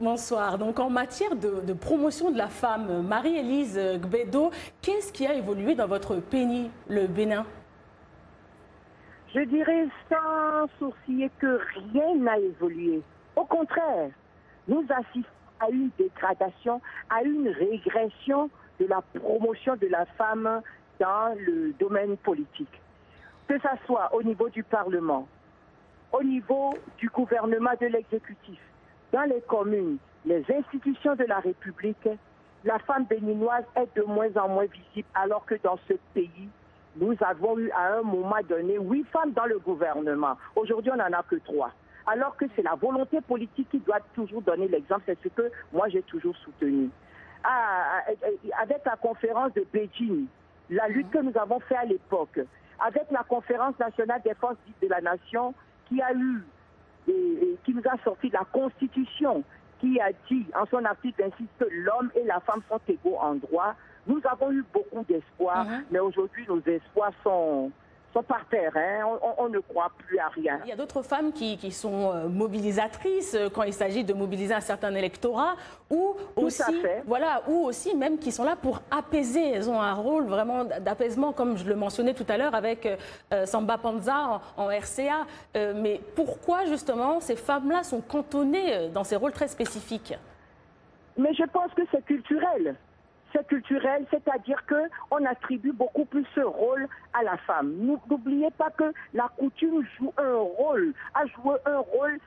Bonsoir. Donc, en matière de promotion de la femme, Marie-Élise Gbédo, qu'est-ce qui a évolué dans votre pays, le Bénin? Je dirais sans sourciller que rien n'a évolué. Au contraire, nous assistons à une dégradation, à une régression de la promotion de la femme dans le domaine politique. Que ce soit au niveau du Parlement, au niveau du gouvernement de l'exécutif, dans les communes, les institutions de la République, la femme béninoise est de moins en moins visible, alors que dans ce pays, nous avons eu à un moment donné 8 femmes dans le gouvernement. Aujourd'hui, on n'en a que 3. Alors que c'est la volonté politique qui doit toujours donner l'exemple. C'est ce que moi j'ai toujours soutenu. Avec la conférence de Beijing, la lutte que nous avons faite à l'époque, avec la conférence nationale des forces de la nation qui a eu et qui nous a sorti la Constitution, qui a dit en son article 26 que l'homme et la femme sont égaux en droit. Nous avons eu beaucoup d'espoir, mais aujourd'hui nos espoirs sont par terre. Hein. On ne croit plus à rien. Il y a d'autres femmes qui sont mobilisatrices quand il s'agit de mobiliser un certain électorat, ou aussi, voilà, ou aussi même qui sont là pour apaiser. Elles ont un rôle vraiment d'apaisement, comme je le mentionnais tout à l'heure avec Samba Panza en RCA. Mais pourquoi justement ces femmes-là sont cantonnées dans ces rôles très spécifiques? Mais je pense que c'est culturel. C'est culturel, c'est-à-dire qu'on attribue beaucoup plus ce rôle à la femme. N'oubliez pas que la coutume joue un rôle, a joué un rôle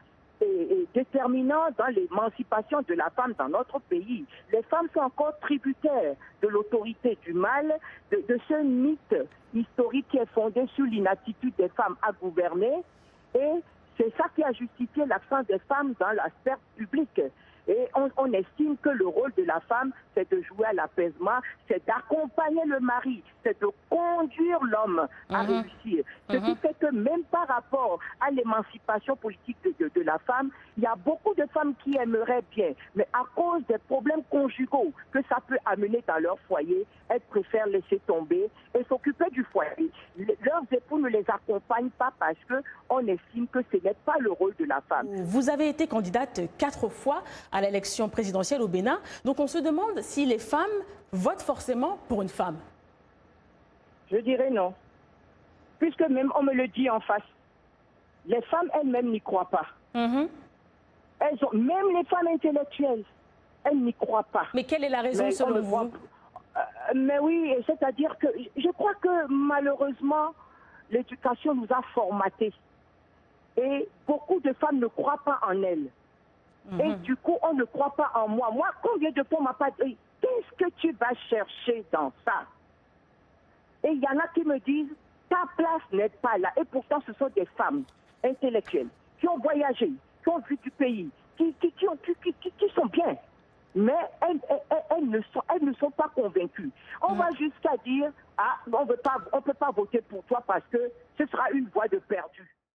déterminant dans l'émancipation de la femme dans notre pays. Les femmes sont encore tributaires de l'autorité du mâle, de ce mythe historique qui est fondé sur l'inaptitude des femmes à gouverner. Et c'est ça qui a justifié l'absence des femmes dans la sphère publique. Et on estime que le rôle de la femme, c'est de jouer à l'apaisement, c'est d'accompagner le mari, c'est de conduire l'homme à réussir. Ce qui fait que même par rapport à l'émancipation politique de la femme, il y a beaucoup de femmes qui aimeraient bien, mais à cause des problèmes conjugaux que ça peut amener dans leur foyer, elles préfèrent laisser tomber et s'occuper du foyer. Leurs époux ne les accompagnent pas parce qu'on estime que ce n'est pas le rôle de la femme. Vous avez été candidate 4 fois à l'élection présidentielle au Bénin. Donc on se demande si les femmes votent forcément pour une femme. Je dirais non. Puisque même on me le dit en face. Les femmes elles-mêmes n'y croient pas. Même les femmes intellectuelles, elles n'y croient pas. Mais quelle est la raison selon vous? Mais oui, c'est-à-dire que je crois que malheureusement, l'éducation nous a formatés. Et beaucoup de femmes ne croient pas en elles. Et du coup, on ne croit pas en moi. Moi, combien de fois on m'a pas dit, qu'est-ce que tu vas chercher dans ça? Et il y en a qui me disent, ta place n'est pas là. Et pourtant, ce sont des femmes intellectuelles qui ont voyagé, qui ont vu du pays, qui sont bien. Mais elles ne sont pas convaincues. On va jusqu'à dire, ah, on ne peut pas voter pour toi parce que ce sera une voie de perdu.